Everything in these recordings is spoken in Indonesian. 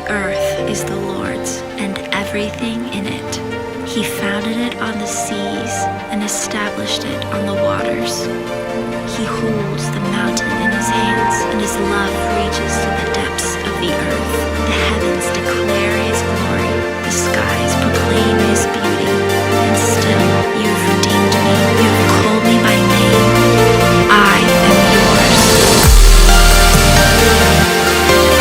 The earth is the Lord's and everything in it. He founded it on the seas and established it on the waters. He holds the mountain in his hands, and his love reaches to the depths of the earth. The heavens declare his glory, the skies proclaim his beauty. And still you have redeemed me, you have called me by name. I am yours.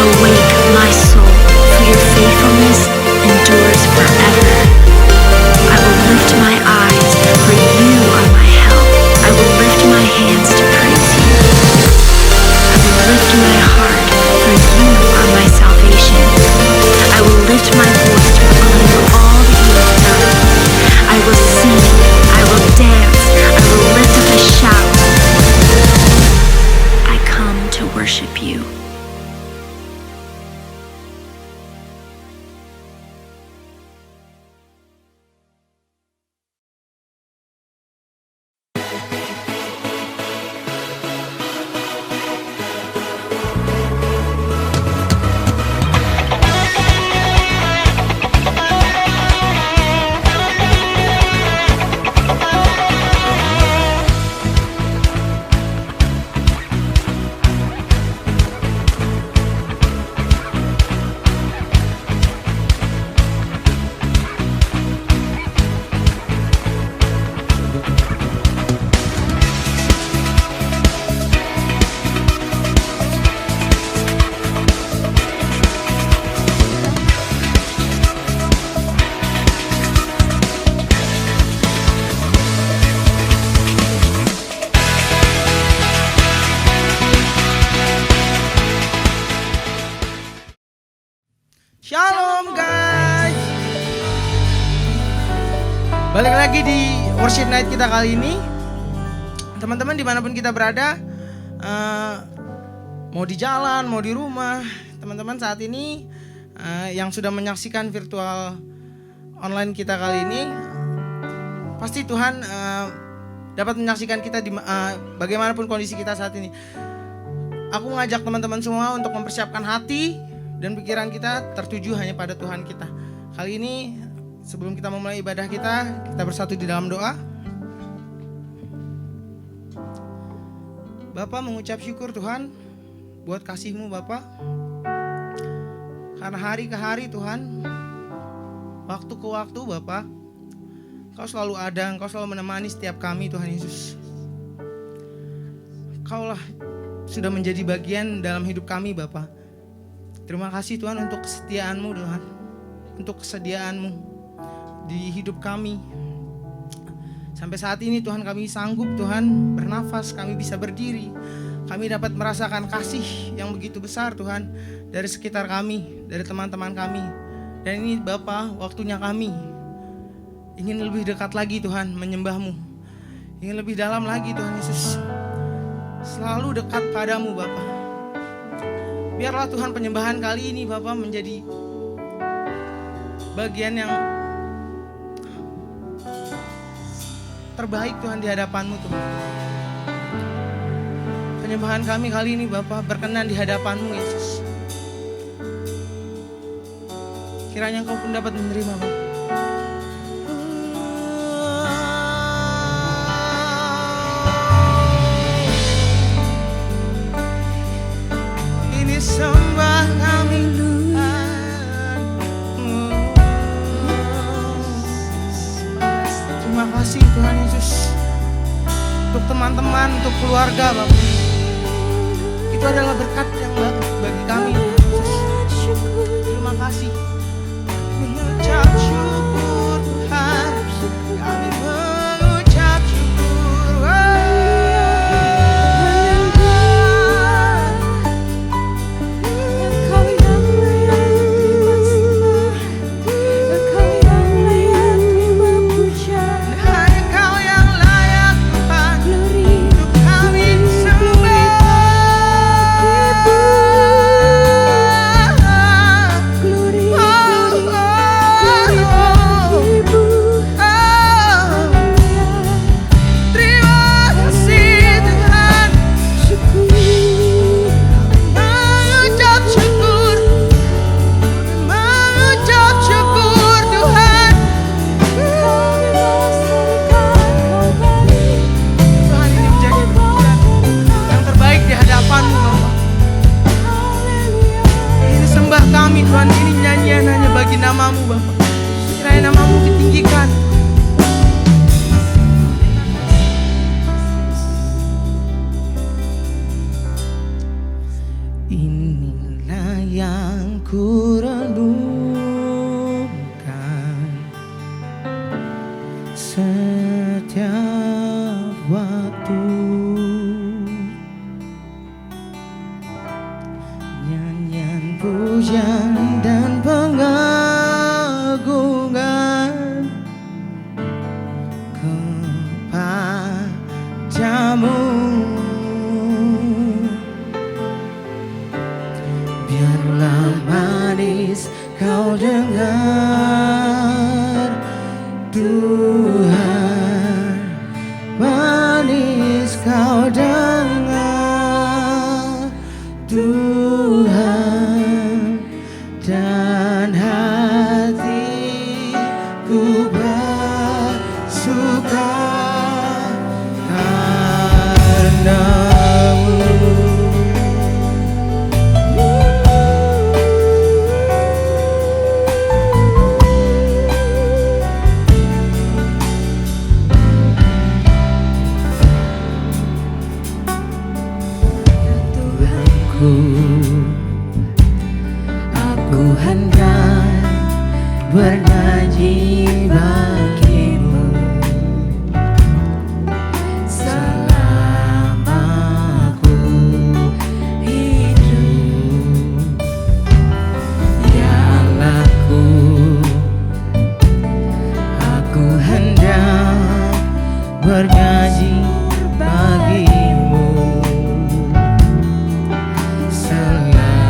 Awake, my soul, for your faithfulness endures forever. I will lift my eyes, for you are my help. I will lift my hands to praise you. I will lift my heart, for you are my salvation. I will lift my voice to proclaim all that you have done. I will sing, I will dance, I will lift up a shout. I come to worship you. Shalom guys. Balik lagi di worship night kita kali ini. Teman-teman dimanapun kita berada, mau di jalan, mau di rumah, teman-teman saat ini yang sudah menyaksikan virtual online kita kali ini, pasti Tuhan dapat menyaksikan kita di bagaimanapun kondisi kita saat ini. Aku mengajak teman-teman semua untuk mempersiapkan hati dan pikiran kita tertuju hanya pada Tuhan kita. Kali ini sebelum kita memulai ibadah kita bersatu di dalam doa. Bapa, mengucap syukur Tuhan buat kasih-Mu Bapa. Karena hari ke hari Tuhan, waktu ke waktu Bapa, Engkau selalu ada, Engkau selalu menemani setiap kami Tuhan Yesus. Engkaulah sudah menjadi bagian dalam hidup kami Bapa. Terima kasih Tuhan untuk kesetiaan-Mu Tuhan, untuk kesediaan-Mu di hidup kami. Sampai saat ini Tuhan kami sanggup Tuhan bernafas, kami bisa berdiri. Kami dapat merasakan kasih yang begitu besar Tuhan dari sekitar kami, dari teman-teman kami. Dan ini Bapa, waktunya kami ingin lebih dekat lagi Tuhan menyembah-Mu. Ingin lebih dalam lagi Tuhan Yesus. Selalu dekat padamu Bapa. Biarlah Tuhan penyembahan kali ini Bapa menjadi bagian yang terbaik Tuhan di hadapan-Mu Tuhan. Penyembahan kami kali ini Bapa berkenan di hadapan-Mu Yesus. Kiranya Engkau pun dapat menerima Bapa. Sembah kami terima kasih Tuhan Yesus untuk teman-teman, untuk keluarga Bapak. Itu adalah berkat yang bagi kami Yesus. Terima kasih. Mengucap syukur Tuhan, kami mengucap syukur. Oh ku renungkan setiap waktu. Nyanyian pujian dan pengagungan kepadamu. Biarlah manis kau dengar, Tuhan, manis kau dengar, Tuhan, dan hatiku bersuka karena-Mu. Aku hendak bernyanyi bagimu selama aku hidup. Ya Allahku, aku hendak bernyanyi bagimu selama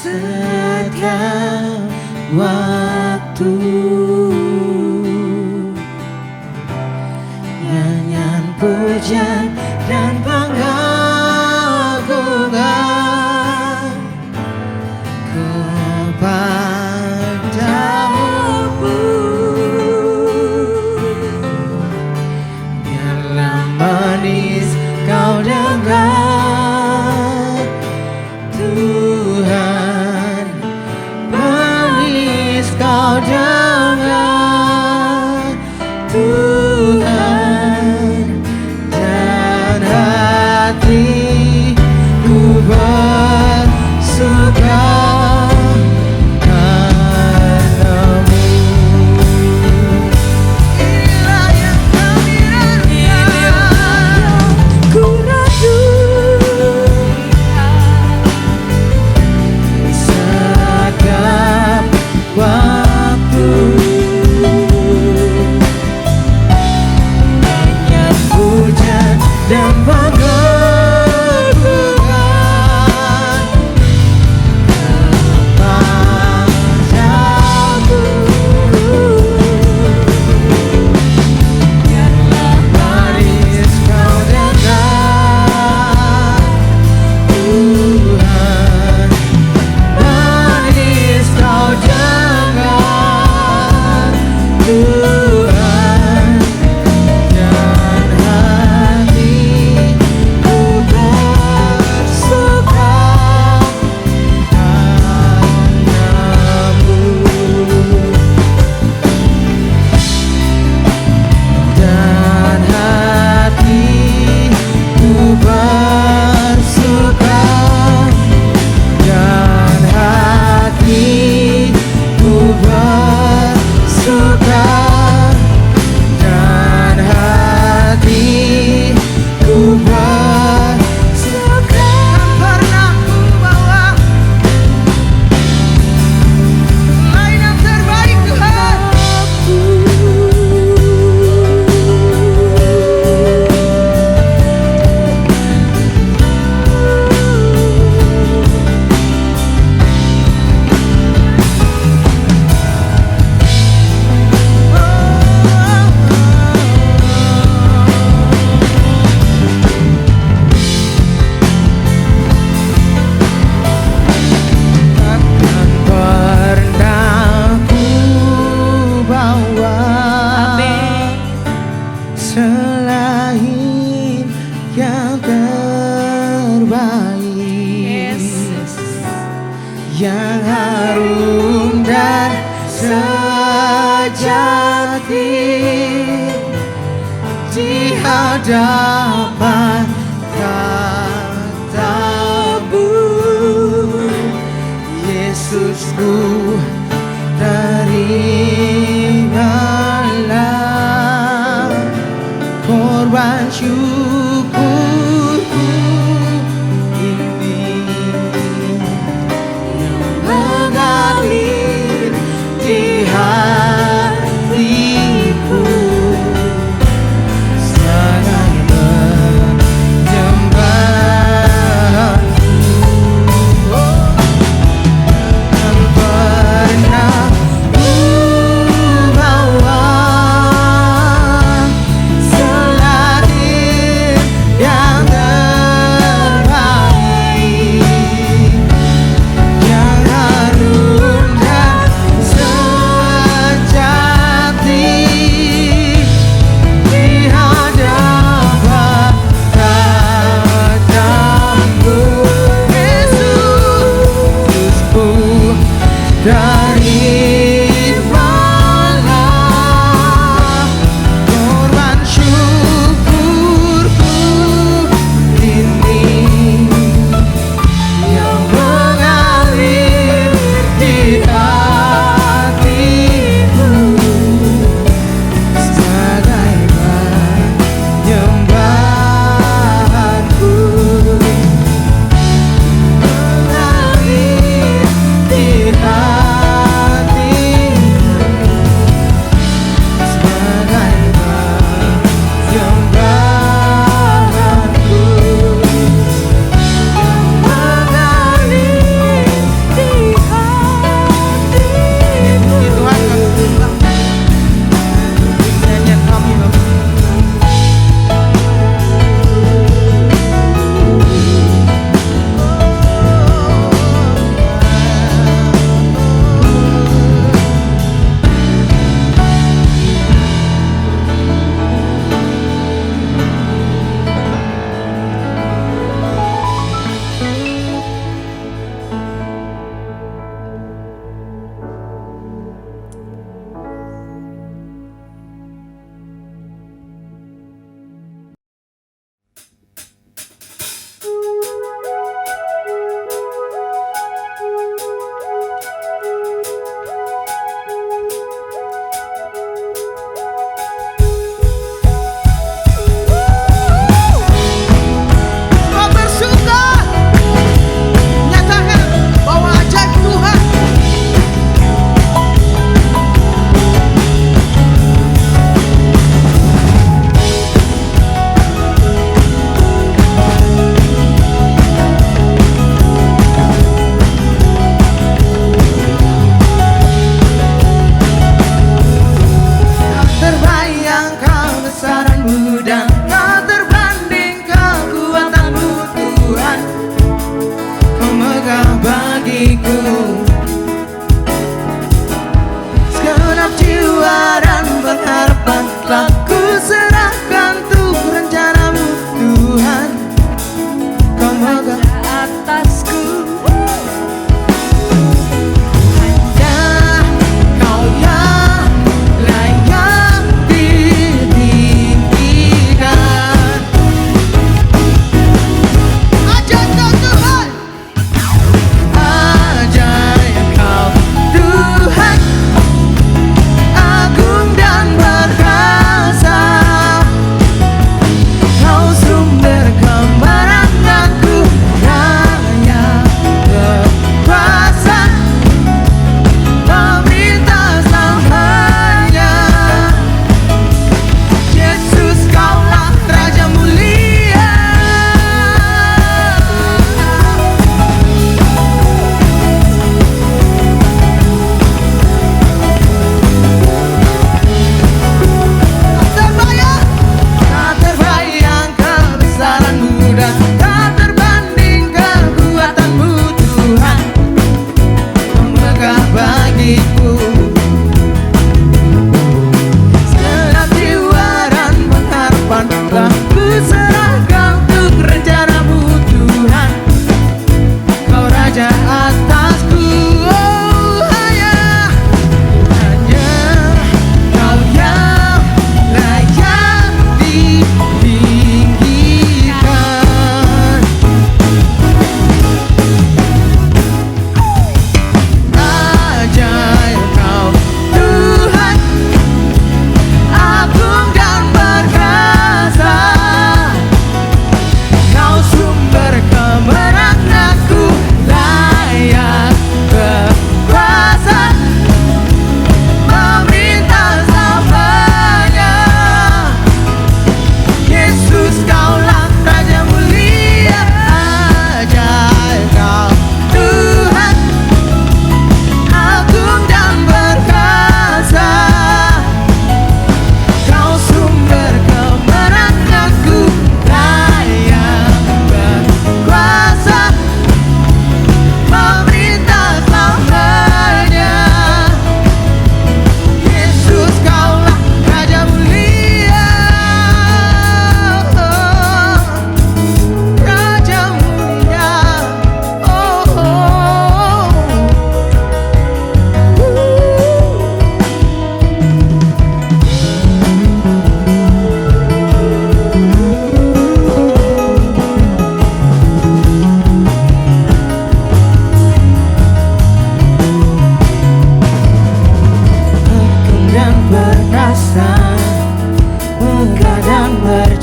setiap waktu. Nyanyian pujian dan pengagungan kepadamu. Biarlah manis kau dengar, Tuhan, manis kau dengar, Tuhan, dan hatiku bersuka padamu. Inilah yang kami rasakan, ku rindu setiap waktu. Nyanyian pujian dan pengagungan kepadamu. Biarlah manis kau dengar, Tuhan, manis kau dengar, Tuhan, dan hatiku bersuka padamu. Dan hatiku bersuka, dan hatiku bersuka, dan hatiku bersuka. Tak pernah ku bawa lain yang terbaik, Tuhan. Takkan pernah ku bawa selain yang terbaik, yang harum dan sejati di hadapan tatamu. Yesusku, terimalah korban syukurku ini yang mengalir di hatiku. Sangat menyembahmu, tak pernah ku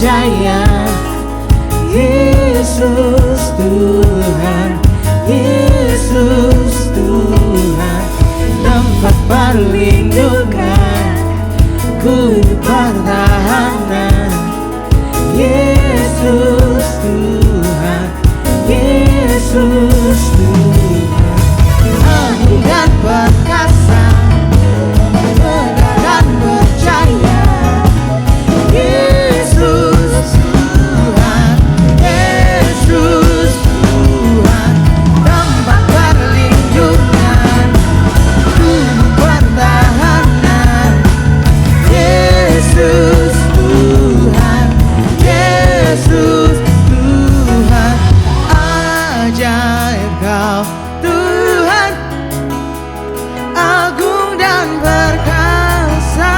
percaya Yesus Tuhan, Yesus Tuhan, tempat perlindungan, guru pertahanan. Yesus Tuhan, Yesus Tuhan, agung dan perkasa, benar dan percaya. Yesus Tuhan, Yesus Tuhan, tempat perlindungan, guru pertahanan. Yesus Tuhan, Yesus Tuhan, ajaib Kau Tuhan, agung dan perkasa.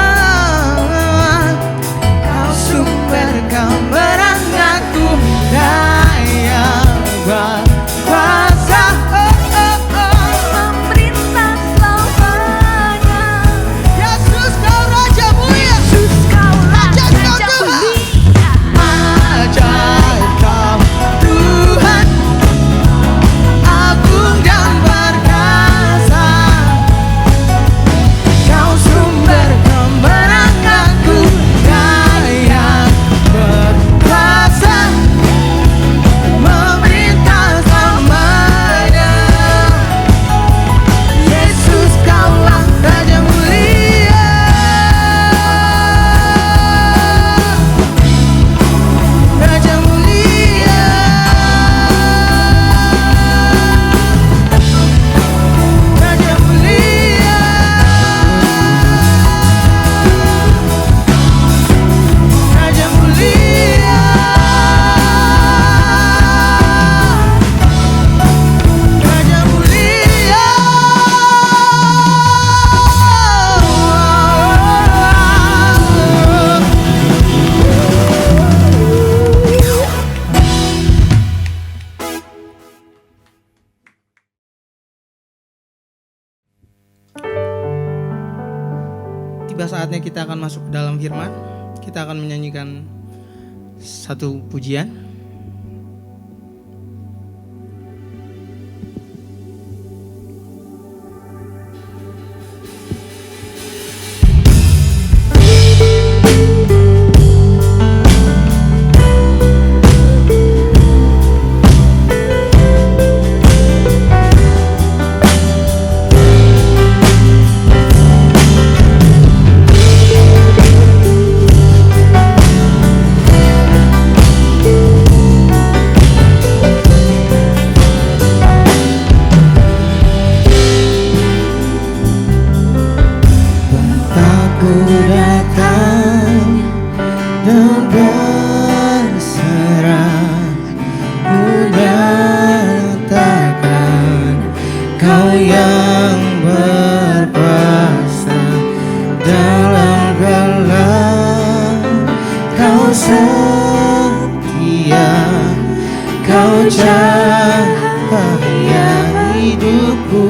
Kau sumber kemenanganku, daya berkuasa. Pemerintah selamanya. Yesus Kau Raja mulia, Yesus Kaulah Raja Raja Tuhan. mulia. ajaib Kau Tuhan, agung dan perkasa. Kau sumber kemenanganku, daya berkuasa, memerintah selamanya. Yesus Kaulah Raja mulia, Raja mulia, Raja mulia, Raja mulia, Raja mulia. Tiba saatnya kita akan masuk ke dalam firman. Kita akan menyanyikan satu pujian. Aku datang dan berserah, ku nyatakan Kau yang berkuasa dalam gelap. Kau setia, Kau cahaya hidupku.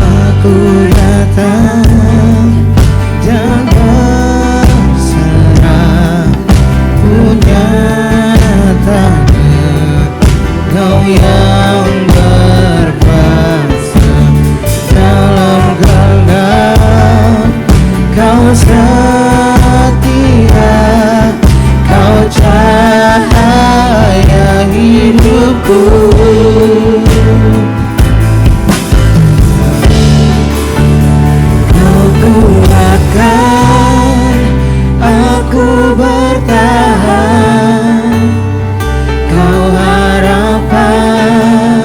Aku datang dan berserah, ku nyatakan Kau yang berkuasa dalam gelap. Kau setia, Kau cahaya hidupku. Kau kuatkan aku bertahan, Kau harapan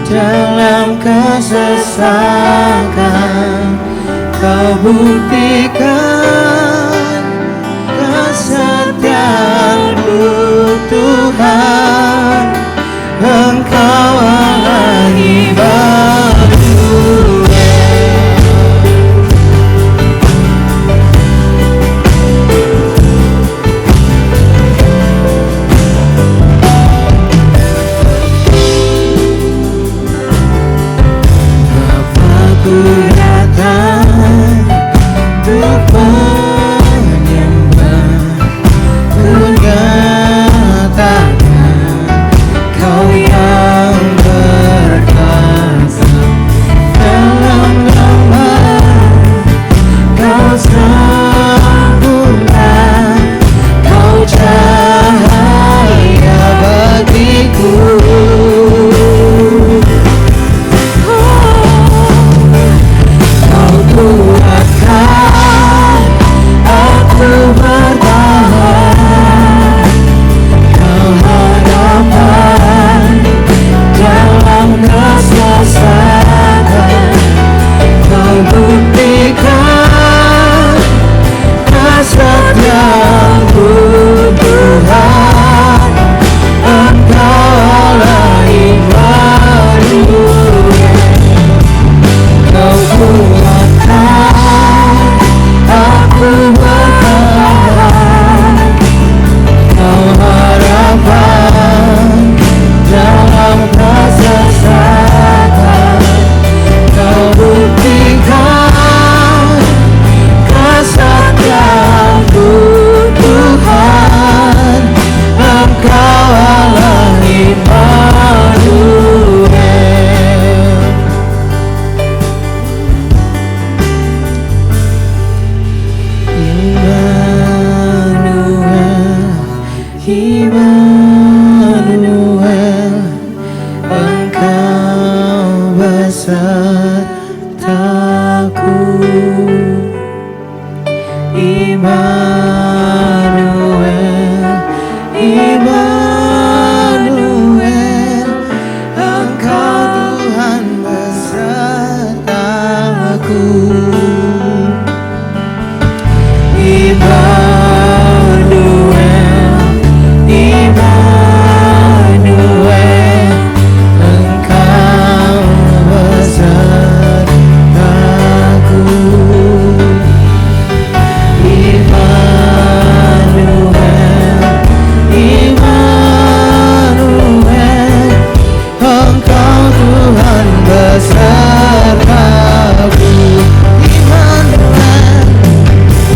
dalam kesesakan. Kau buktikan kesetiaan-Mu Tuhan, Engkau Allah Immanuel. besertaku. Immanuel, Immanuel, Engkau Tuhan besertaku. Immanuel, Immanuel, Engkau besertaku. Immanuel, Immanuel, Engkau Tuhan besertaku. Immanuel,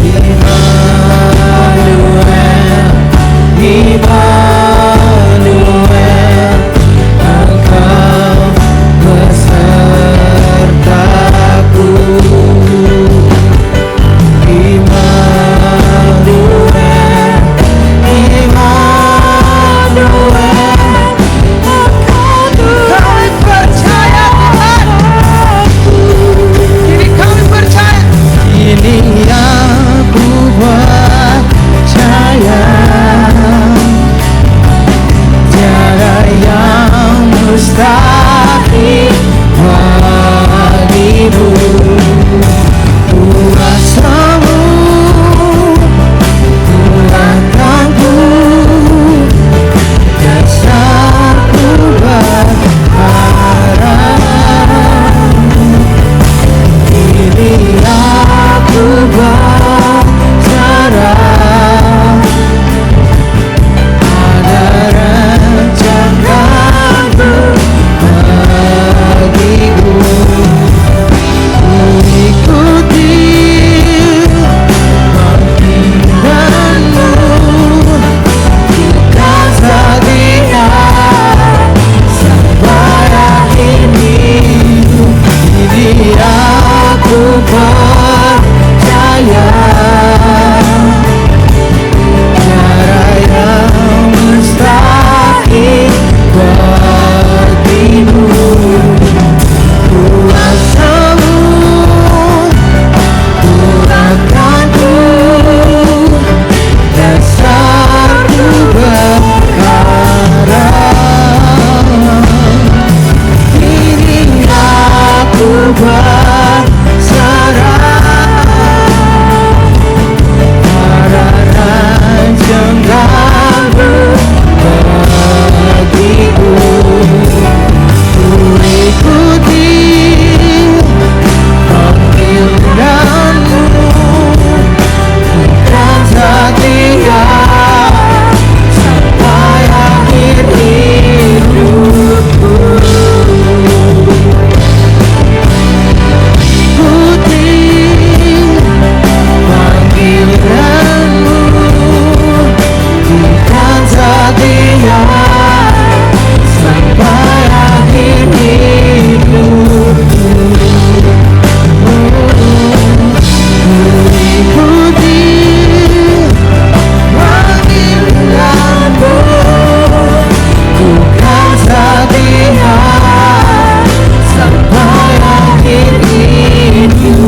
Immanuel, Immanuel, Engkau besertaku. Immanuel, Immanuel, Engkau Tuhan percaya. Ini kami percaya. Ini aku percaya, tiada yang mustahil bagimu. Kuasamu Tuhanku, dasarku berharap. Ini aku berserah, ada rencanamu bagiku. Ku ikuti panggilanmu, bukan setia sampai akhir hidup. Ini aku percaya, tiada yang mustahil bagimu. Kuasamu Tuhanku, dasarku berharap. Ini aku berserah, pada rancanganmu bagiku. Ku ikuti panggilanmu, bukan setia sampai akhir hidupku. Ikuti panggilanmu, bukan setia sampai akhir hidupku. Ikuti panggilanmu, bukan setia sampai akhir hidupku.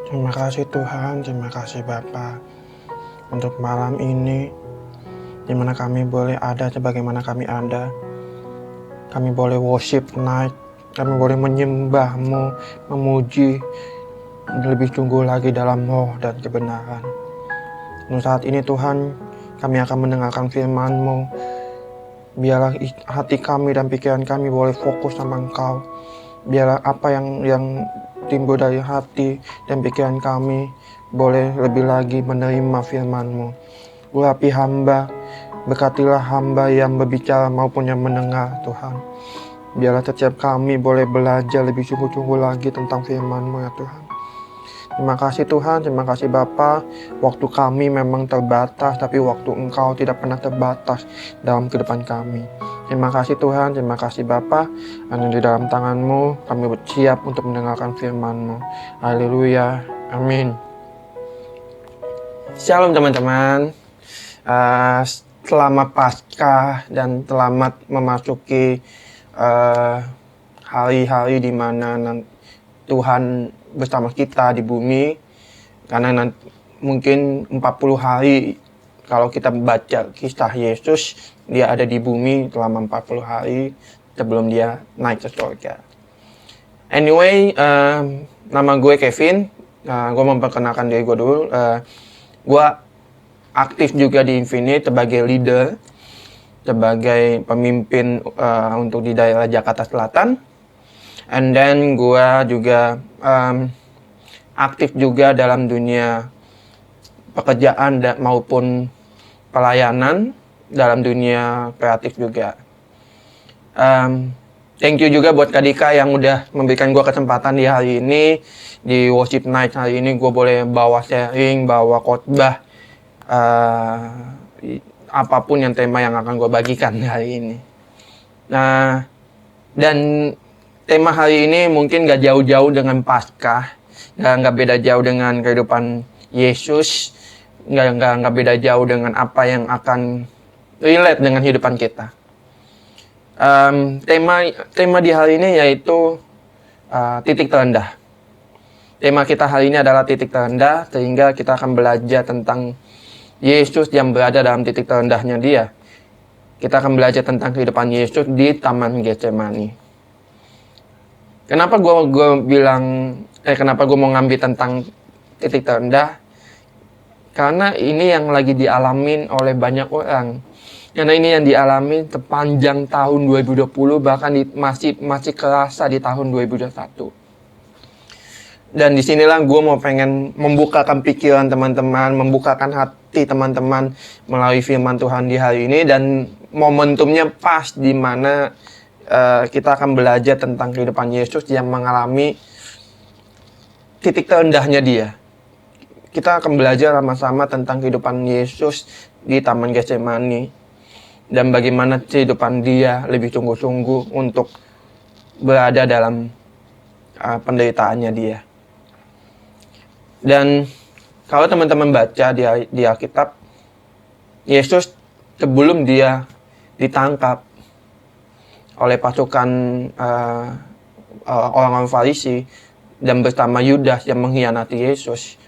Terima kasih Tuhan, terima kasih Bapa untuk malam ini di mana kami boleh ada sebagaimana kami ada. Kami boleh worship night, kami boleh menyembah-Mu, memuji lebih sungguh lagi dalam roh dan kebenaran. Untuk saat ini Tuhan, kami akan mendengarkan firman-Mu. Biarlah hati kami dan pikiran kami boleh fokus sama Engkau. Biarlah apa yang timbul dari hati dan pikiran kami boleh lebih lagi menerima firman-Mu. Urapi hamba Berkatilah hamba yang berbicara maupun yang mendengar, Tuhan. Biarlah setiap kami boleh belajar lebih sungguh-sungguh lagi tentang firman-Mu ya Tuhan. Terima kasih Tuhan, terima kasih Bapa. Waktu kami memang terbatas, tapi waktu Engkau tidak pernah terbatas dalam kehidupan kami. Terima kasih Tuhan, terima kasih Bapa. Hanya di dalam tangan-Mu kami siap untuk mendengarkan firman-Mu. Haleluya, amin. Shalom teman-teman. Selamat Paskah dan selamat memasuki hari-hari di mana Tuhan bersama kita di bumi, karena mungkin 40 hari kalau kita baca kisah Yesus, dia ada di bumi selama 40 hari sebelum dia naik ke surga. Anyway, nama gue Kevin, gue memperkenalkan diri gue dulu. Gue aktif juga di Infinite sebagai leader, sebagai pemimpin untuk di daerah Jakarta Selatan. And then gue juga aktif juga dalam dunia pekerjaan maupun pelayanan dalam dunia kreatif juga. Thank you juga buat Kak Dika yang udah memberikan gue kesempatan di hari ini, di Worship Night hari ini gue boleh bawa sharing, bawa khotbah, apapun yang tema yang akan gue bagikan hari ini. Nah, dan tema hari ini mungkin gak jauh-jauh dengan Paskah, gak beda jauh dengan kehidupan Yesus, gak beda jauh dengan apa yang akan relate dengan kehidupan kita. Tema di hari ini yaitu titik terendah. Tema kita hari ini adalah titik terendah, sehingga kita akan belajar tentang Yesus yang berada dalam titik terendahnya dia. Kita akan belajar tentang kehidupan Yesus di Taman Getsemani. Kenapa gue mau ngambil tentang titik terendah? Karena ini yang lagi dialamin oleh banyak orang. Karena ini yang dialami sepanjang tahun 2020, bahkan masih kerasa di tahun 2021. Dan disinilah gue mau pengen membukakan pikiran teman-teman, membukakan hati teman-teman melalui firman Tuhan di hari ini. Dan momentumnya pas di mana kita akan belajar tentang kehidupan Yesus yang mengalami titik terendahnya dia. Kita akan belajar sama-sama tentang kehidupan Yesus di Taman Getsemani dan bagaimana kehidupan dia lebih sungguh-sungguh untuk berada dalam penderitaannya dia. Dan kalau teman-teman baca di Alkitab, Yesus sebelum dia ditangkap oleh pasukan orang-orang Farisi dan bersama Yudas yang mengkhianati Yesus,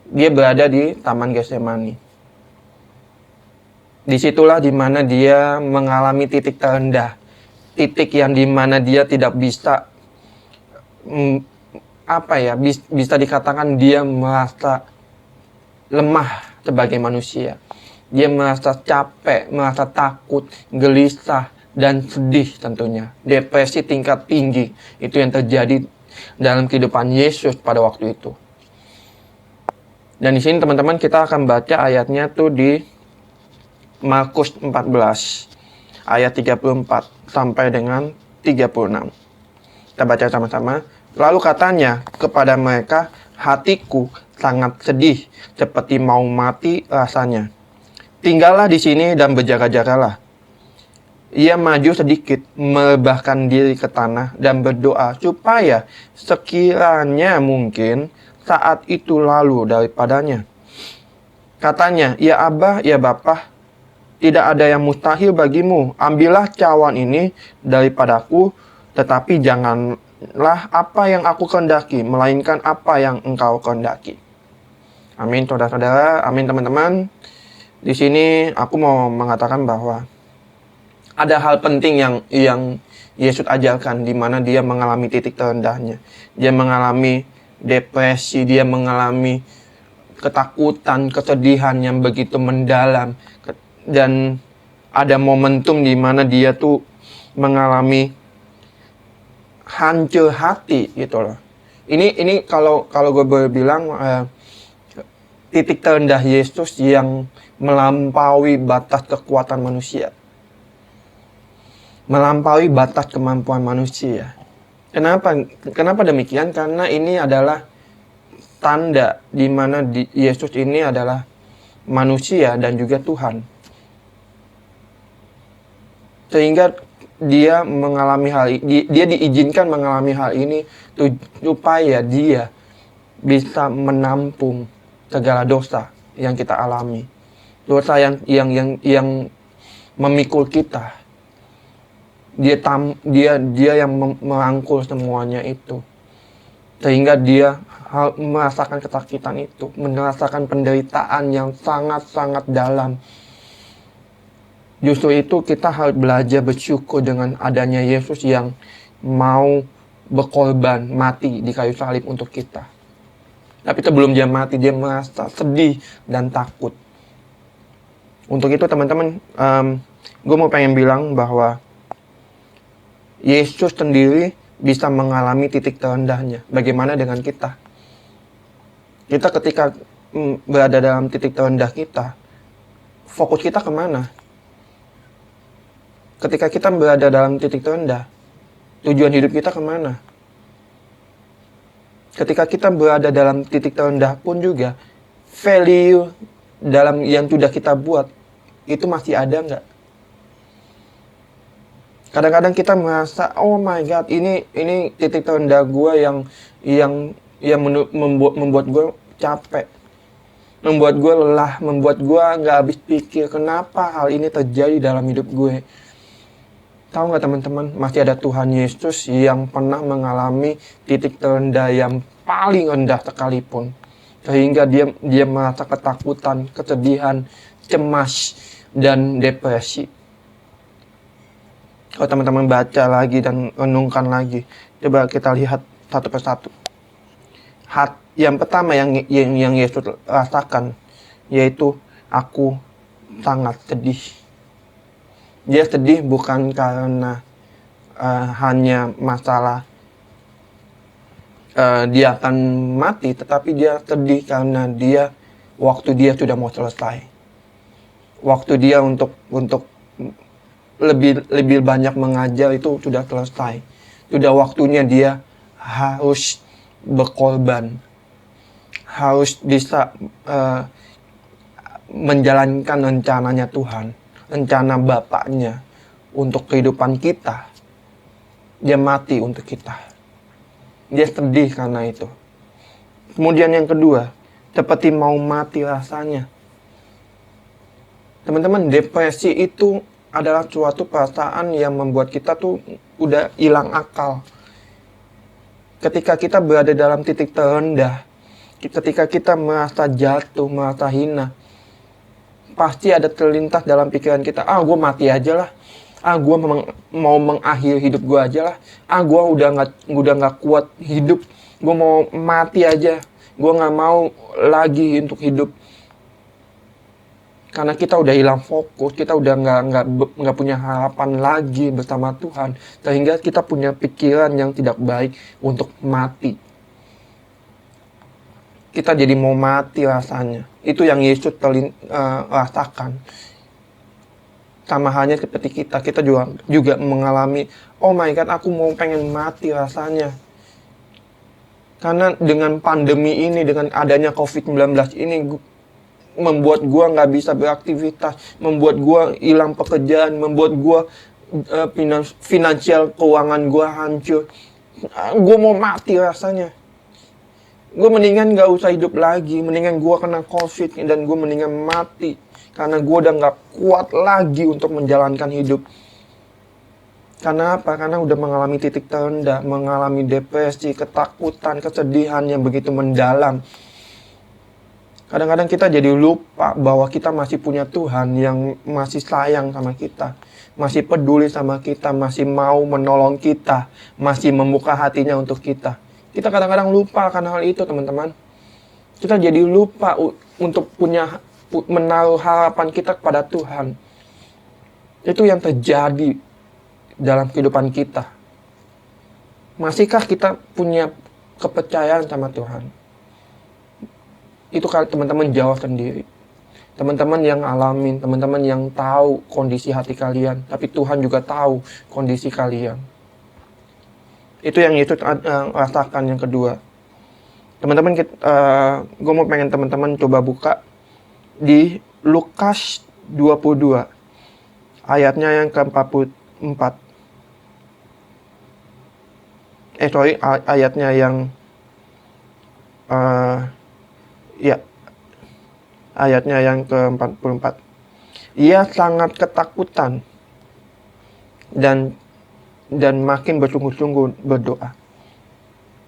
dia berada di Taman Getsemani. Disitulah dimana dia mengalami titik terendah, titik yang dimana dia tidak bisa bisa dikatakan dia merasa lemah sebagai manusia. Dia merasa capek, merasa takut, gelisah, dan sedih tentunya. Depresi tingkat tinggi. Itu yang terjadi dalam kehidupan Yesus pada waktu itu. Dan di sini teman-teman kita akan baca ayatnya tuh di Markus 14 ayat 34 sampai dengan 36. Kita baca sama-sama. Lalu katanya kepada mereka, hatiku sangat sedih seperti mau mati rasanya. Tinggallah di sini dan berjaga-jagalah. Ia maju sedikit, merebahkan diri ke tanah dan berdoa supaya sekiranya mungkin saat itu lalu daripadanya. Katanya, ya Abah, ya Bapa, tidak ada yang mustahil bagimu. Ambillah cawan ini daripadaku, tetapi janganlah apa yang aku kehendaki, melainkan apa yang engkau kehendaki. Amin, saudara-saudara. Amin, teman-teman. Di sini aku mau mengatakan bahwa ada hal penting yang Yesus ajarkan, di mana dia mengalami titik terendahnya. Dia mengalami depresi, dia mengalami ketakutan, kesedihan yang begitu mendalam. Dan ada momentum di mana dia tuh mengalami hancur hati gitu loh. Ini kalau gue boleh bilang titik terendah Yesus yang melampaui batas kekuatan manusia. Melampaui batas kemampuan manusia. Kenapa demikian? Karena ini adalah tanda di mana Yesus ini adalah manusia dan juga Tuhan. Sehingga dia mengalami hal ini, dia diizinkan mengalami hal ini supaya dia bisa menampung segala dosa yang kita alami. Dosa yang memikul kita. Dia yang merangkul semuanya itu. Sehingga dia merasakan kesakitan itu, merasakan penderitaan yang sangat-sangat dalam. Justru itu kita harus belajar bersyukur dengan adanya Yesus yang mau berkorban, mati di kayu salib untuk kita. Tapi sebelum dia mati, dia merasa sedih dan takut. Untuk itu teman-teman, gue mau pengen bilang bahwa Yesus sendiri bisa mengalami titik terendahnya. Bagaimana dengan kita? Kita ketika berada dalam titik terendah kita, fokus kita kemana? Ketika kita berada dalam titik terendah, tujuan hidup kita kemana? Ketika kita berada dalam titik terendah pun juga, value dalam yang sudah kita buat, itu masih ada nggak? Kadang-kadang kita merasa, oh my God, ini titik terendah gue yang membuat gue capek, membuat gue lelah, membuat gue nggak habis pikir kenapa hal ini terjadi dalam hidup gue. Tahu nggak teman-teman, masih ada Tuhan Yesus yang pernah mengalami titik terendah yang paling rendah sekalipun, sehingga dia merasa ketakutan, kesedihan, cemas, dan depresi. Kalau teman-teman baca lagi dan renungkan lagi, coba kita lihat satu persatu. Yang pertama yang Yesus rasakan, yaitu aku sangat sedih. Dia sedih bukan karena hanya masalah dia akan mati, tetapi dia sedih karena waktu dia sudah mau selesai. Waktu dia untuk lebih banyak mengajar itu sudah selesai. Sudah waktunya dia harus berkorban. Harus bisa menjalankan rencananya Tuhan. Rencana Bapaknya untuk kehidupan kita. Dia mati untuk kita. Dia sedih karena itu. Kemudian yang kedua, seperti mau mati rasanya. Teman-teman, depresi itu adalah suatu perasaan yang membuat kita tuh udah hilang akal. Ketika kita berada dalam titik terendah, ketika kita merasa jatuh, merasa hina, pasti ada terlintas dalam pikiran kita, gue mati aja lah, gue mau mengakhiri hidup gue aja lah, gue udah nggak kuat hidup, gue mau mati aja, gue nggak mau lagi untuk hidup. Karena kita udah hilang fokus, kita udah nggak punya harapan lagi bersama Tuhan, sehingga kita punya pikiran yang tidak baik untuk mati. Kita jadi mau mati rasanya. Itu yang Yesus rasakan. Sama halnya seperti kita juga mengalami, oh my God, aku mau pengen mati rasanya. Karena dengan pandemi ini, dengan adanya COVID-19 ini, membuat gue nggak bisa beraktivitas, membuat gue hilang pekerjaan, membuat gue finansial keuangan gue hancur. Gue mau mati rasanya. Gue mendingan nggak usah hidup lagi, mendingan gue kena COVID dan gue mendingan mati karena gue udah nggak kuat lagi untuk menjalankan hidup. Karena apa? Karena udah mengalami titik terendah, mengalami depresi, ketakutan, kesedihan yang begitu mendalam. Kadang-kadang kita jadi lupa bahwa kita masih punya Tuhan yang masih sayang sama kita, masih peduli sama kita, masih mau menolong kita, masih membuka hatinya untuk kita. Kita kadang-kadang lupa akan hal itu, teman-teman. Kita jadi lupa untuk menaruh harapan kita kepada Tuhan. Itu yang terjadi dalam kehidupan kita. Masihkah kita punya kepercayaan sama Tuhan? itu teman-teman jawab sendiri. Teman-teman yang alamin, teman-teman yang tahu kondisi hati kalian, tapi Tuhan juga tahu kondisi kalian. Itu yang Yesus rasakan. Yang kedua, teman-teman, gue mau pengen teman-teman coba buka di Lukas 22 ayatnya yang ke-44. Ayatnya yang ayatnya yang ke-44. Ia sangat ketakutan dan makin bersungguh-sungguh berdoa.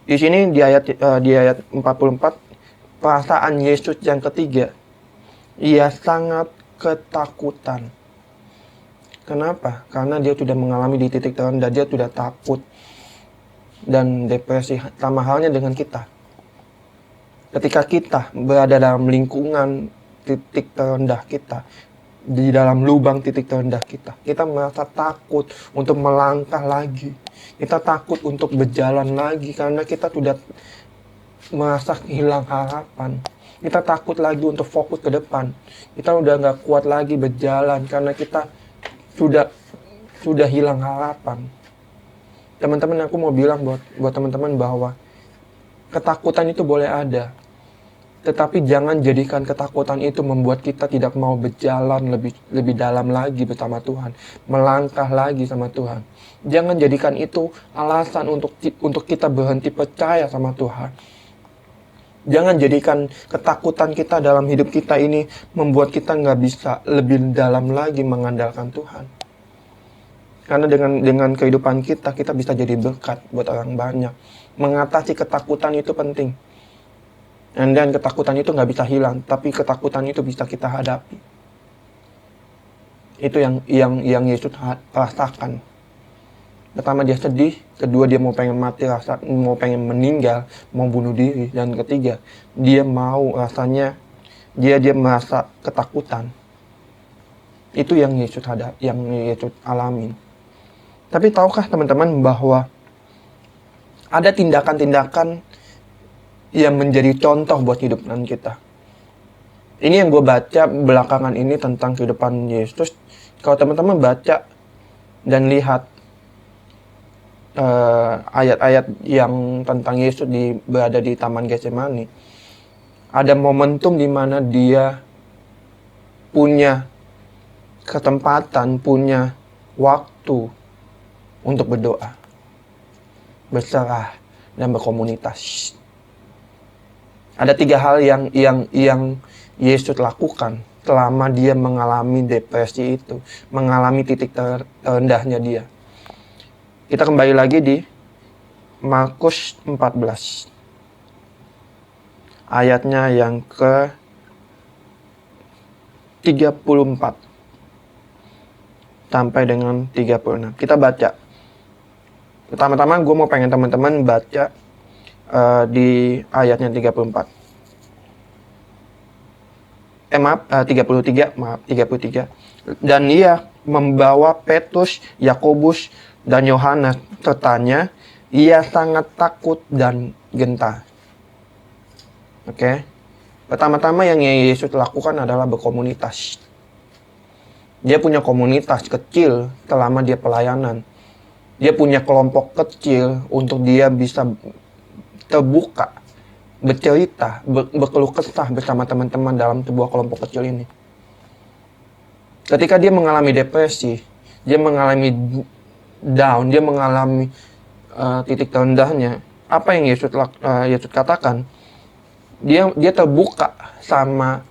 Di sini di ayat 44, perasaan Yesus yang ketiga, ia sangat ketakutan. Kenapa? Karena dia sudah mengalami di titik terendah, dia sudah takut dan depresi. Sama halnya dengan kita. Ketika kita berada dalam lingkungan titik terendah kita, di dalam lubang titik terendah kita merasa takut untuk melangkah lagi. Kita takut untuk berjalan lagi karena kita sudah merasa hilang harapan. Kita takut lagi untuk fokus ke depan. Kita udah gak kuat lagi berjalan karena kita sudah hilang harapan. Teman-teman, aku mau bilang buat teman-teman bahwa ketakutan itu boleh ada. Tetapi jangan jadikan ketakutan itu membuat kita tidak mau berjalan lebih dalam lagi bersama Tuhan. Melangkah lagi sama Tuhan. Jangan jadikan itu alasan untuk kita berhenti percaya sama Tuhan. Jangan jadikan ketakutan kita dalam hidup kita ini membuat kita nggak bisa lebih dalam lagi mengandalkan Tuhan. Karena dengan kehidupan kita bisa jadi berkat buat orang banyak. Mengatasi ketakutan itu penting. Dan ketakutan itu nggak bisa hilang, tapi ketakutan itu bisa kita hadapi. Itu yang Yesus rasakan. Pertama dia sedih, kedua dia mau pengen mati, mau pengen meninggal, mau bunuh diri, dan ketiga dia rasanya dia merasa ketakutan. Itu yang Yesus alamin. Tapi tahukah teman-teman bahwa ada tindakan-tindakan yang menjadi contoh buat kehidupan kita. Ini yang gue baca belakangan ini tentang kehidupan Yesus. Kalau teman-teman baca dan lihat ayat-ayat yang tentang Yesus berada di Taman Getsemani, ada momentum di mana dia punya kesempatan, punya waktu untuk berdoa, berserah, dan berkomunitas. Ada 3 hal yang Yesus lakukan selama dia mengalami depresi itu, mengalami titik terendahnya dia. Kita kembali lagi di Markus 14. Ayatnya yang ke 34 sampai dengan 36. Kita baca. Pertama-tama gue mau pengen teman-teman baca di ayatnya 34. 33. Dan ia membawa Petrus, Yakobus, dan Yohanes sertanya. Ia sangat takut dan gentar. Oke. Pertama-tama yang Yesus lakukan adalah berkomunitas. Dia punya komunitas kecil selama dia pelayanan. Dia punya kelompok kecil untuk dia bisa terbuka, bercerita, berkeluh kesah bersama teman-teman dalam sebuah kelompok kecil ini. Ketika dia mengalami depresi, dia mengalami down, dia mengalami titik terendahnya, apa yang Yesus katakan? Dia terbuka sama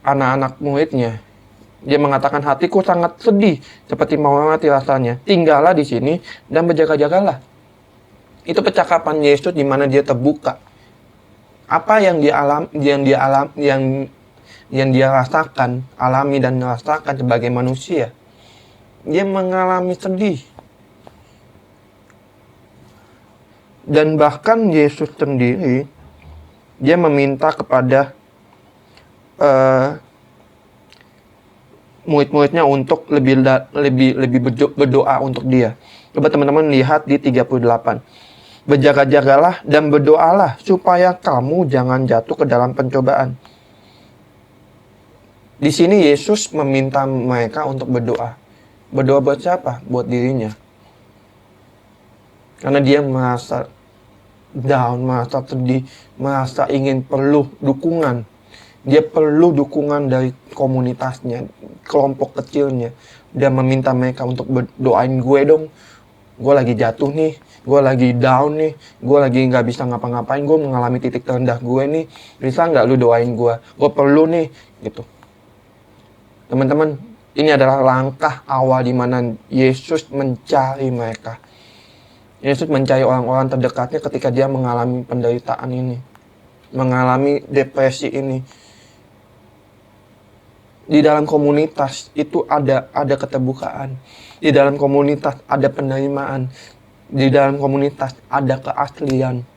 anak-anak muridnya. Dia mengatakan, hatiku sangat sedih, seperti mau mati rasanya. Tinggallah di sini dan berjaga-jagalah. Itu percakapan Yesus di mana dia terbuka. Apa yang dia rasakan, alami dan rasakan sebagai manusia. Dia mengalami sedih. Dan bahkan Yesus sendiri, dia meminta kepada murid-muridnya untuk lebih berdoa untuk dia. Coba teman-teman lihat di 38. Berjaga-jagalah dan berdoalah supaya kamu jangan jatuh ke dalam pencobaan. Di sini Yesus meminta mereka untuk berdoa. Berdoa buat siapa? Buat dirinya. Karena dia merasa down, merasa sedih, merasa ingin perlu dukungan. Dia perlu dukungan dari komunitasnya, kelompok kecilnya. Dia meminta mereka untuk doain gue dong. Gue lagi jatuh nih, gue lagi down nih, gue lagi nggak bisa ngapa-ngapain, gue mengalami titik terendah gue nih. Bisa nggak lu doain gue? Gue perlu nih, gitu. Teman-teman, ini adalah langkah awal di mana Yesus mencari mereka. Yesus mencari orang-orang terdekatnya ketika dia mengalami penderitaan ini, mengalami depresi ini. Di dalam komunitas itu ada keterbukaan. Di dalam komunitas ada penerimaan. Di dalam komunitas ada keaslian.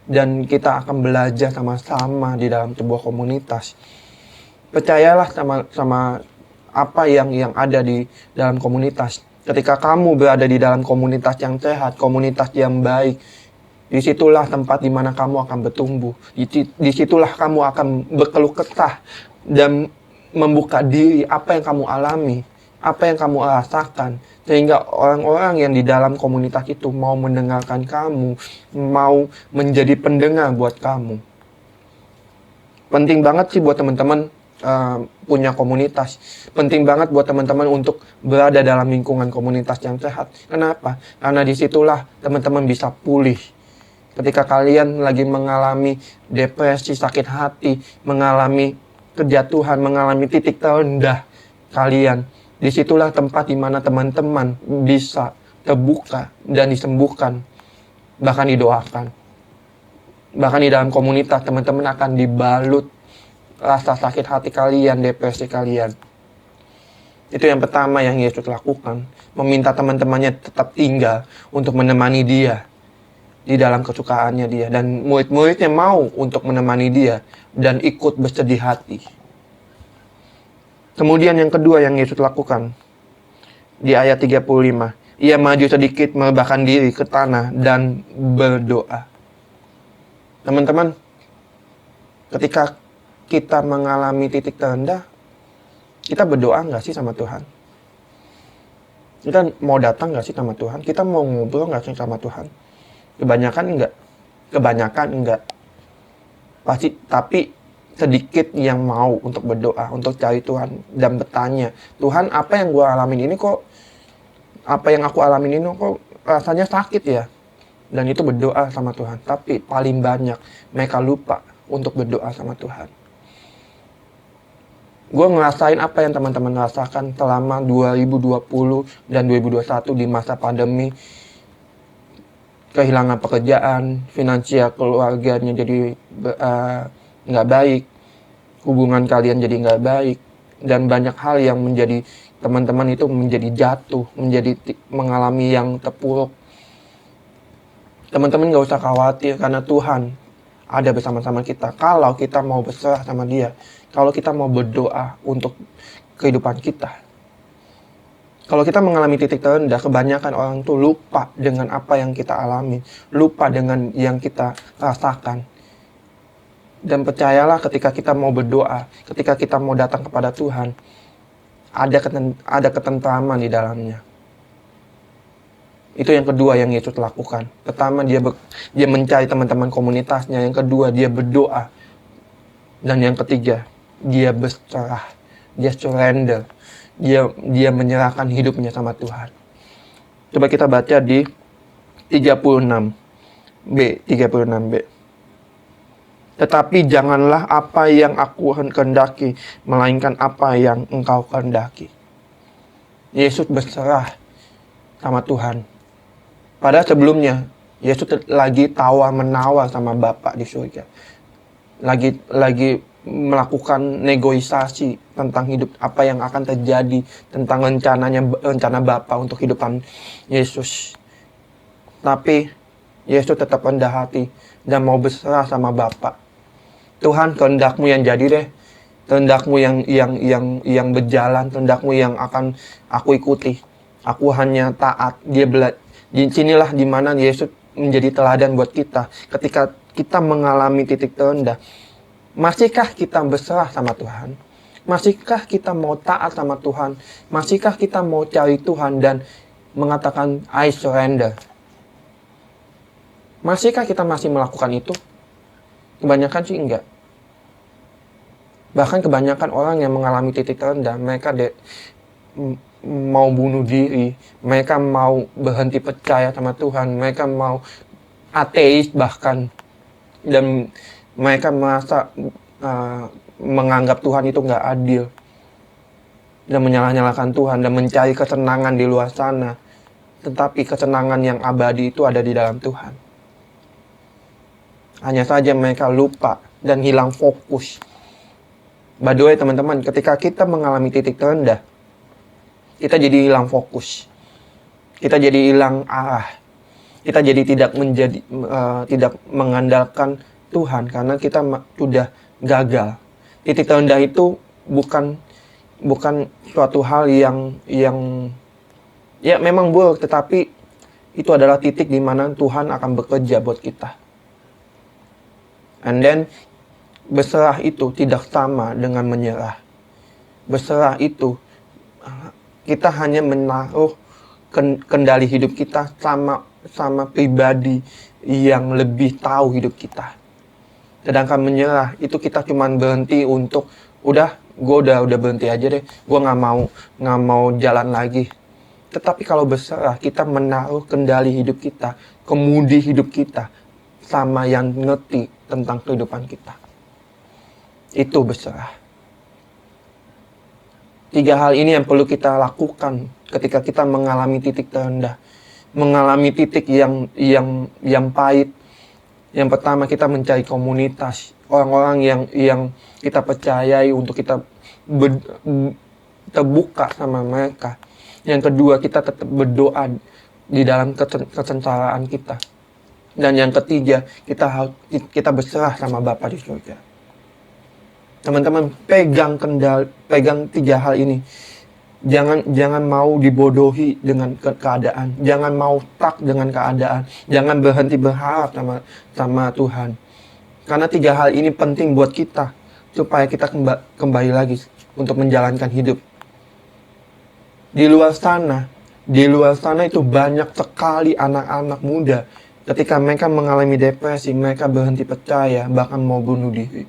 Dan kita akan belajar sama-sama di dalam sebuah komunitas. Percayalah sama apa yang ada di dalam komunitas. Ketika kamu berada di dalam komunitas yang sehat, komunitas yang baik, disitulah tempat di mana kamu akan bertumbuh. Disitulah kamu akan berkeluh kesah dan membuka diri apa yang kamu alami, apa yang kamu rasakan, sehingga orang-orang yang di dalam komunitas itu mau mendengarkan kamu, mau menjadi pendengar buat kamu. Penting banget sih buat teman-teman punya komunitas. Penting banget buat teman-teman untuk berada dalam lingkungan komunitas yang sehat. Kenapa? Karena disitulah teman-teman bisa pulih. Ketika kalian lagi mengalami depresi, sakit hati, mengalami kejatuhan, mengalami titik terendah kalian, disitulah tempat di mana teman-teman bisa terbuka dan disembuhkan, bahkan didoakan. Bahkan di dalam komunitas teman-teman akan dibalut rasa sakit hati kalian, depresi kalian. Itu yang pertama yang Yesus lakukan, meminta teman-temannya tetap tinggal untuk menemani dia di dalam kesukaannya dia, dan murid-muridnya mau untuk menemani dia dan ikut bersedih hati. Kemudian yang kedua yang Yesus lakukan di ayat 35, ia maju sedikit, merebahkan diri ke tanah dan berdoa. Teman-teman, ketika kita mengalami titik terendah, kita berdoa nggak sih sama Tuhan? Kita mau datang nggak sih sama Tuhan? Kita mau ngobrol nggak sih sama Tuhan? Kebanyakan enggak. Pasti, tapi sedikit yang mau untuk berdoa, untuk cari Tuhan dan bertanya, Tuhan, apa yang gue alamin ini kok, apa yang aku alamin ini kok rasanya sakit ya? Dan itu berdoa sama Tuhan. Tapi paling banyak mereka lupa untuk berdoa sama Tuhan. Gue ngerasain apa yang teman-teman rasakan selama 2020 dan 2021 di masa pandemi. Kehilangan pekerjaan, finansial keluarganya jadi nggak baik, hubungan kalian jadi nggak baik, dan banyak hal yang menjadi teman-teman itu menjadi jatuh, menjadi mengalami yang terpuruk. Teman-teman nggak usah khawatir karena Tuhan ada bersama-sama kita. Kalau kita mau berserah sama Dia, kalau kita mau berdoa untuk kehidupan kita. Kalau kita mengalami titik terendah, kebanyakan orang tuh lupa dengan apa yang kita alami, lupa dengan yang kita rasakan. Dan percayalah ketika kita mau berdoa, ketika kita mau datang kepada Tuhan, ada ketentraman di dalamnya. Itu yang kedua yang Yesus lakukan. Pertama, dia mencari teman-teman komunitasnya. Yang kedua, dia berdoa. Dan yang ketiga, dia berserah. Dia surrender. Dia menyerahkan hidupnya sama Tuhan. Coba kita baca di 36b. Tetapi janganlah apa yang aku kehendaki, melainkan apa yang engkau kehendaki. Yesus berserah sama Tuhan. Padahal sebelumnya, Yesus lagi tawar-menawar sama Bapa di surga. Lagi melakukan negosiasi tentang hidup, apa yang akan terjadi, tentang rencana Bapa untuk kehidupan Yesus. Tapi Yesus tetap rendah hati dan mau berserah sama Bapa. Tuhan, kehendak-Mu yang jadi deh. Kehendak-Mu yang berjalan, kehendak-Mu yang akan aku ikuti. Aku hanya taat. Di sinilah dimana Yesus menjadi teladan buat kita ketika kita mengalami titik terendah. Masihkah kita berserah sama Tuhan? Masihkah kita mau taat sama Tuhan? Masihkah kita mau cari Tuhan dan mengatakan I surrender? Masihkah kita masih melakukan itu? Kebanyakan sih enggak. Bahkan kebanyakan orang yang mengalami titik terendah, mereka mau bunuh diri, mereka mau berhenti percaya sama Tuhan, mereka mau ateis bahkan, dan mereka merasa menganggap Tuhan itu nggak adil dan menyalah-nyalahkan Tuhan dan mencari kesenangan di luar sana. Tetapi kesenangan yang abadi itu ada di dalam Tuhan. Hanya saja mereka lupa dan hilang fokus. By the way teman-teman, ketika kita mengalami titik terendah, kita jadi hilang fokus. Kita jadi hilang arah. Kita jadi tidak mengandalkan Tuhan karena kita sudah gagal. Titik terendah itu bukan suatu hal yang ya memang buruk, tetapi itu adalah titik di mana Tuhan akan bekerja buat kita. And then berserah itu tidak sama dengan menyerah. Berserah itu kita hanya menaruh kendali hidup kita sama pribadi yang lebih tahu hidup kita. Sedangkan menyerah itu kita cuman berhenti untuk gue udah berhenti aja deh, gue nggak mau jalan lagi. Tetapi kalau berserah, kita menaruh kendali hidup kita, kemudi hidup kita sama yang ngerti tentang kehidupan kita. Itu berserah. 3 hal ini yang perlu kita lakukan ketika kita mengalami titik terendah, mengalami titik yang pahit. Yang pertama, kita mencari komunitas, orang-orang yang kita percayai untuk kita terbuka sama mereka. Yang kedua, kita tetap berdoa di dalam kesengsaraan kita. Dan yang ketiga, kita berserah sama Bapa di surga. Teman-teman, pegang 3 hal ini. Jangan mau dibodohi dengan keadaan. Jangan mau stuck dengan keadaan. Jangan berhenti berharap sama Tuhan. Karena 3 hal ini penting buat kita supaya kita kembali lagi untuk menjalankan hidup. Di luar sana itu banyak sekali anak-anak muda. Ketika mereka mengalami depresi, mereka berhenti percaya, bahkan mau bunuh diri.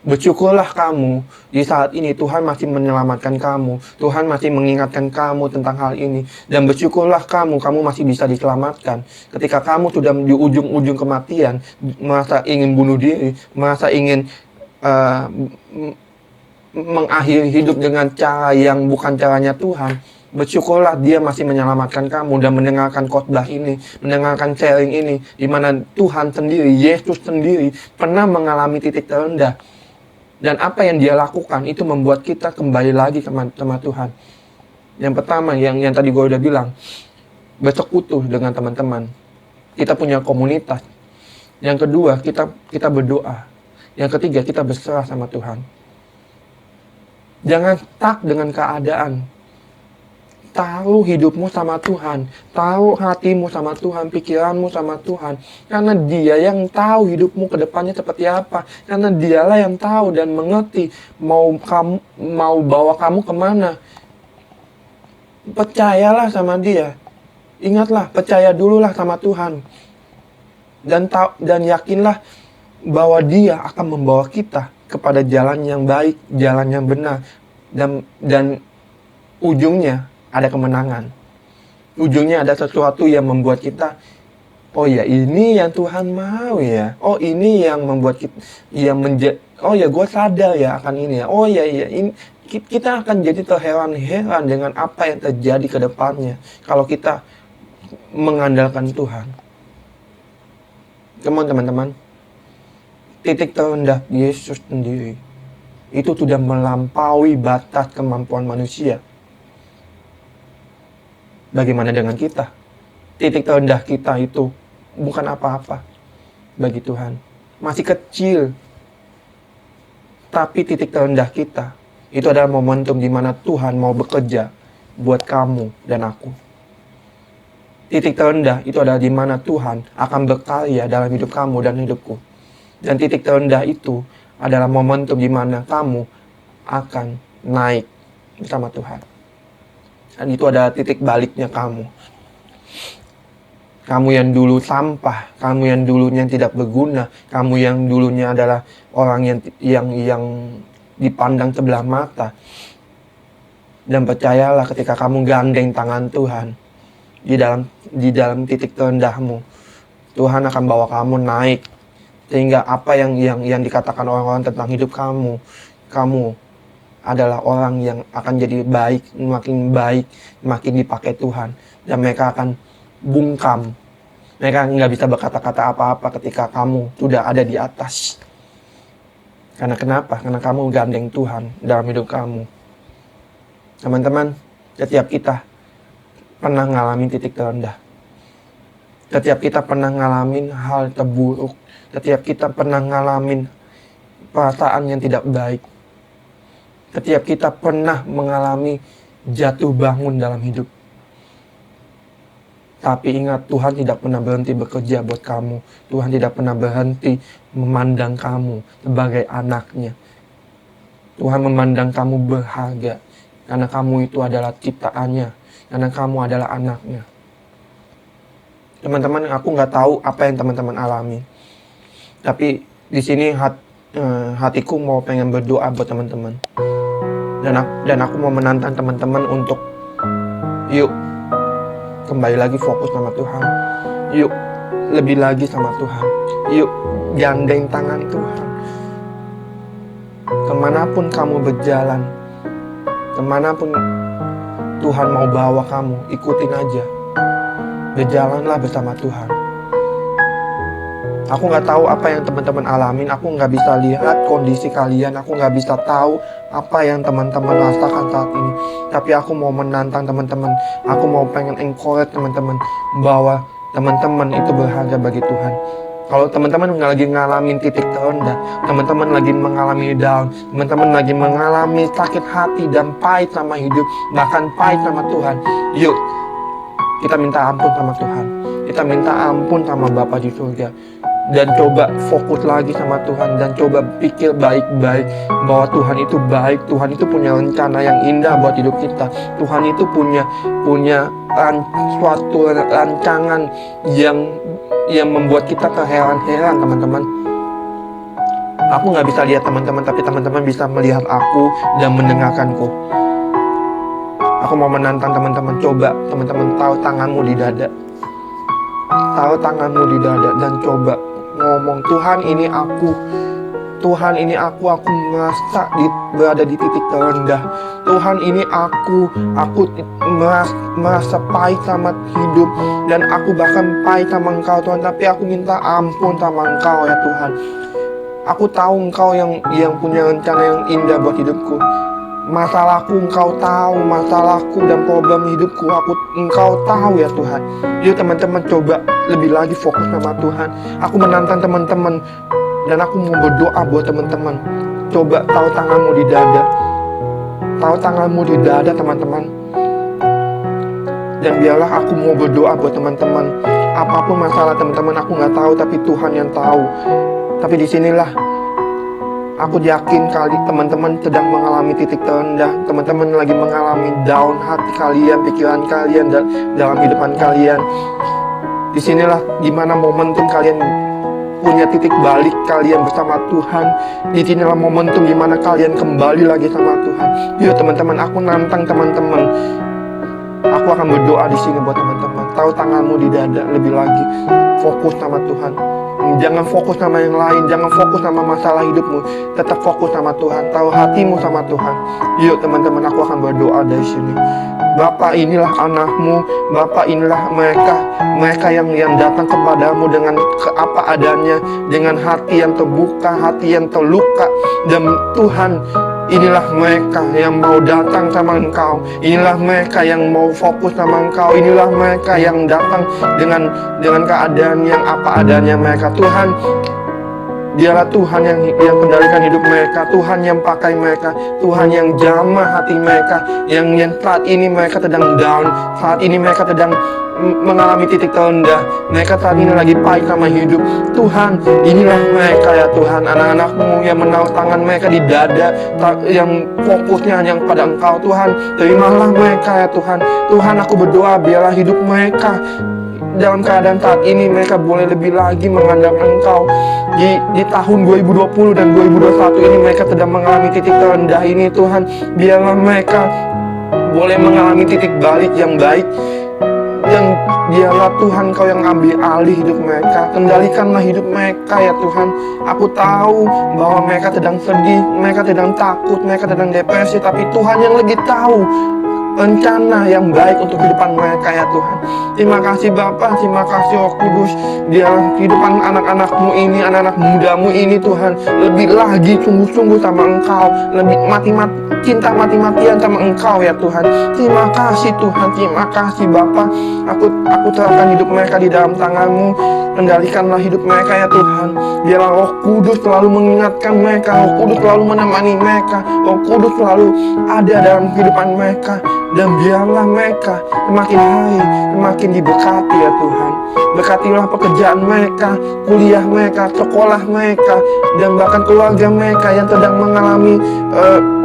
Bersyukurlah kamu, di saat ini Tuhan masih menyelamatkan kamu. Tuhan masih mengingatkan kamu tentang hal ini. Dan bersyukurlah kamu masih bisa diselamatkan. Ketika kamu sudah di ujung-ujung kematian, merasa ingin bunuh diri, merasa ingin mengakhiri hidup dengan cara yang bukan caranya Tuhan, bersyukurlah Dia masih menyelamatkan kamu dan mendengarkan khotbah ini, mendengarkan sharing ini, di mana Tuhan sendiri, Yesus sendiri pernah mengalami titik terendah. Dan apa yang Dia lakukan itu membuat kita kembali lagi sama Tuhan. Yang pertama, yang tadi gue udah bilang, bersekutu dengan teman-teman. Kita punya komunitas. Yang kedua, kita berdoa. Yang ketiga, kita berserah sama Tuhan. Jangan stuck dengan keadaan. Taruh hidupmu sama Tuhan. Taruh hatimu sama Tuhan. Pikiranmu sama Tuhan. Karena Dia yang tahu hidupmu ke depannya seperti apa. Karena Dialah yang tahu dan mengerti mau bawa kamu kemana. Percayalah sama Dia. Ingatlah, percaya dululah sama Tuhan. Dan yakinlah bahwa Dia akan membawa kita kepada jalan yang baik, jalan yang benar, dan ujungnya ada kemenangan. Ujungnya ada sesuatu yang membuat kita, oh ya ini yang Tuhan mau ya, oh ini yang membuat kita, oh ya gue sadar ya akan ini ya, oh ya ini, kita akan jadi terheran-heran dengan apa yang terjadi ke depannya kalau kita mengandalkan Tuhan. Teman-teman, titik terendah Yesus sendiri itu sudah melampaui batas kemampuan manusia. Bagaimana dengan kita? Titik terendah kita itu bukan apa-apa bagi Tuhan. Masih kecil. Tapi titik terendah kita itu adalah momentum di mana Tuhan mau bekerja buat kamu dan aku. Titik terendah itu adalah di mana Tuhan akan berkarya dalam hidup kamu dan hidupku. Dan titik terendah itu adalah momentum di mana kamu akan naik bersama Tuhan. Dan itu adalah titik baliknya kamu. Kamu yang dulu sampah, kamu yang dulunya tidak berguna, kamu yang dulunya adalah orang yang dipandang sebelah mata. Dan percayalah ketika kamu gandeng tangan Tuhan di dalam titik terendahmu, Tuhan akan bawa kamu naik. Sehingga apa yang dikatakan orang-orang tentang hidup kamu adalah orang yang akan jadi baik, makin dipakai Tuhan. Dan mereka akan bungkam. Mereka nggak bisa berkata-kata apa-apa ketika kamu sudah ada di atas. Karena kenapa? Karena kamu gandeng Tuhan dalam hidup kamu. Teman-teman, setiap kita pernah ngalamin titik terendah. Setiap kita pernah ngalamin hal terburuk. Setiap kita pernah ngalamin perasaan yang tidak baik. Setiap kita pernah mengalami jatuh bangun dalam hidup. Tapi ingat, Tuhan tidak pernah berhenti bekerja buat kamu. Tuhan tidak pernah berhenti memandang kamu sebagai anaknya. Tuhan memandang kamu berharga. Karena kamu itu adalah ciptaannya. Karena kamu adalah anaknya. Teman-teman, aku nggak tahu apa yang teman-teman alami. Tapi di sini hatiku mau pengen berdoa buat teman-teman. Dan aku mau menantang teman-teman untuk yuk kembali lagi fokus sama Tuhan. Yuk lebih lagi sama Tuhan. Yuk gandeng tangan Tuhan. Kemanapun kamu berjalan, kemanapun Tuhan mau bawa kamu, ikutin aja. Berjalanlah bersama Tuhan. Aku nggak tahu apa yang teman-teman alamin. Aku nggak bisa lihat kondisi kalian. Aku nggak bisa tahu apa yang teman-teman rasakan saat ini. Tapi aku mau menantang teman-teman. Aku mau pengen encourage teman-teman bahwa teman-teman itu berharga bagi Tuhan. Kalau teman-teman lagi ngalamin titik terendah, teman-teman lagi mengalami down, teman-teman lagi mengalami sakit hati dan pahit sama hidup, bahkan pahit sama Tuhan, yuk kita minta ampun sama Tuhan. Kita minta ampun sama Bapa di surga. Dan coba fokus lagi sama Tuhan. Dan coba pikir baik-baik bahwa Tuhan itu baik. Tuhan itu punya rencana yang indah buat hidup kita. Tuhan itu punya suatu rancangan yang membuat kita terheran-heran, teman-teman. Aku nggak bisa lihat teman-teman, tapi teman-teman bisa melihat aku dan mendengarkanku. Aku mau menantang teman-teman, coba teman-teman taruh tanganmu di dada. Taruh tanganmu di dada dan coba ngomong, Tuhan ini aku. Tuhan ini aku merasa berada di titik terendah. Tuhan ini aku merasa pahit sama hidup. Dan aku bahkan pahit sama Engkau Tuhan. Tapi aku minta ampun sama Engkau ya Tuhan. Aku tahu Engkau yang punya rencana yang indah buat hidupku. Masalahku Engkau tahu, masalahku dan problem hidupku Engkau tahu ya Tuhan. Yuk teman-teman coba lebih lagi fokus sama Tuhan. Aku menantang teman-teman dan aku mau berdoa buat teman-teman. Coba taruh tanganmu di dada. Taruh tanganmu di dada teman-teman. Dan biarlah aku mau berdoa buat teman-teman. Apapun masalah teman-teman, aku nggak tahu, tapi Tuhan yang tahu. Tapi disinilah aku yakin kali teman-teman sedang mengalami titik terendah. Teman-teman lagi mengalami down hati kalian, pikiran kalian, dan dalam hidupan kalian. Disinilah dimana momentum kalian punya titik balik kalian bersama Tuhan. Disinilah momentum dimana kalian kembali lagi sama Tuhan. Yuk teman-teman, aku nantang teman-teman. Aku akan berdoa di sini buat teman-teman. Taruh tanganmu di dada lebih lagi. Fokus sama Tuhan. Jangan fokus sama yang lain. Jangan fokus sama masalah hidupmu. Tetap fokus sama Tuhan. Taruh hatimu sama Tuhan. Yuk teman-teman, aku akan berdoa dari sini. Bapa, inilah anakmu. Bapa, inilah mereka yang datang kepadamu dengan apa adanya, dengan hati yang terbuka, hati yang terluka. Dan Tuhan, inilah mereka yang mau datang sama Engkau. Inilah mereka yang mau fokus sama Engkau. Inilah mereka yang datang dengan keadaan yang apa adanya mereka. Tuhan, Biarlah Tuhan yang kendalikan hidup mereka, Tuhan yang pakai mereka, Tuhan yang jamah hati mereka, yang saat ini mereka sedang down, saat ini mereka sedang mengalami titik terendah, mereka saat ini lagi pahit sama hidup. Tuhan, inilah mereka ya Tuhan, anak-anak-Mu yang menaruh tangan mereka di dada, yang fokusnya hanya pada Engkau. Tuhan, terimalah mereka ya Tuhan. Tuhan, aku berdoa biarlah hidup mereka dalam keadaan saat ini mereka boleh lebih lagi mengandalkan Engkau. Di tahun 2020 dan 2021 ini mereka sedang mengalami titik terendah ini Tuhan. Biarlah mereka boleh mengalami titik balik yang baik. Yang biarlah Tuhan Kau yang ambil alih hidup mereka. Kendalikanlah hidup mereka ya Tuhan. Aku tahu bahwa mereka sedang sedih, mereka sedang takut, mereka sedang depresi, tapi Tuhan yang lebih tahu rencana yang baik untuk kehidupan mereka ya Tuhan. Terima kasih Bapa, terima kasih Roh Kudus. Biar kehidupan anak-anak-Mu ini, anak-anak muda-Mu ini Tuhan, lebih lagi sungguh-sungguh sama Engkau, lebih cinta mati-matian sama Engkau ya Tuhan. Terima kasih Tuhan, terima kasih Bapa. Aku serahkan hidup mereka di dalam tangan-Mu. Kendalikanlah hidup mereka ya Tuhan. Biarlah Roh Kudus selalu mengingatkan mereka, Roh Kudus selalu menemani mereka, Roh Kudus selalu ada dalam kehidupan mereka. Dan biarlah mereka semakin hari semakin diberkati ya Tuhan. Berkatilah pekerjaan mereka, kuliah mereka, sekolah mereka, dan bahkan keluarga mereka yang sedang mengalami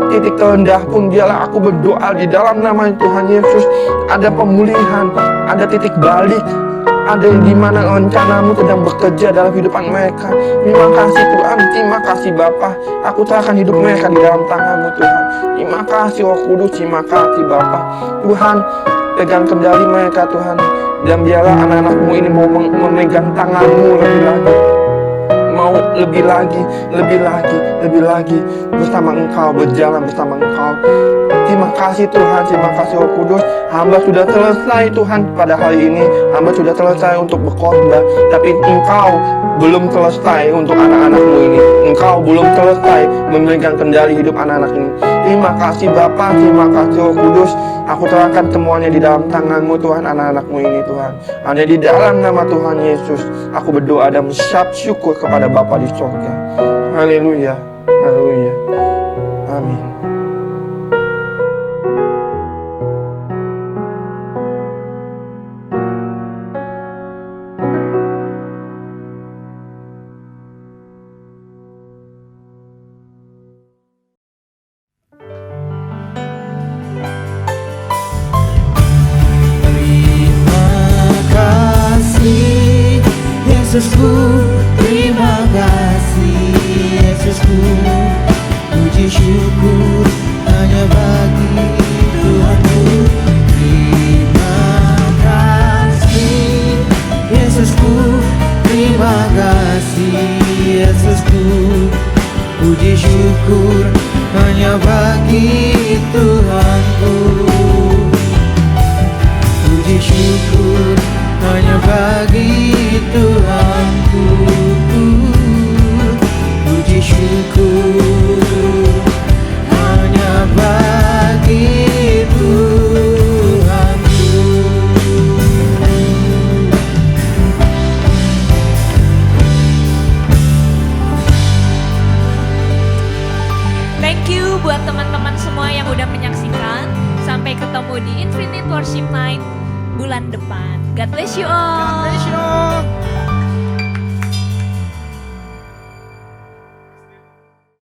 titik terendah pun. Biarlah aku berdoa di dalam nama Tuhan Yesus, ada pemulihan, ada titik balik, ada di mana rencana-Mu sedang bekerja dalam kehidupan mereka. Terima kasih Tuhan, terima kasih Bapa. Aku serahkan hidup mereka di dalam tangan-Mu Tuhan. Terima kasih Roh Kudus, terima kasih Bapa. Tuhan, pegang kendali mereka Tuhan. Dan biarlah anak-anak-Mu ini mau memegang tangan-Mu lebih lagi, mau lebih lagi bersama Engkau, berjalan bersama Engkau. Terima kasih Tuhan, terima kasih Roh Kudus. Hamba sudah selesai Tuhan pada hari ini. Hamba sudah selesai untuk berkhotbah, tapi Engkau belum selesai untuk anak-anak-Mu ini. Engkau belum selesai memegang kendali hidup anak-anak ini. Terima kasih Bapa, terima kasih Roh Kudus. Aku serahkan semuanya di dalam tangan-Mu Tuhan, anak-anak-Mu ini Tuhan. Hanya di dalam nama Tuhan Yesus aku berdoa dan mengucap syukur kepada Bapa di surga. Haleluya, haleluya, amin. Yesusku, terima kasih Yesusku. Puji syukur hanya bagi Tuhanku. Terima kasih Yesusku, terima kasih Yesusku. Puji syukur hanya bagi Tuhanku. Puji syukur hanya bagi Tuhanku. Puji syukur hanya bagi Tuhanku. Thank you buat teman-teman semua yang udah menyaksikan. Sampai ketemu di Infinite Worship Night bulan depan. God bless you all.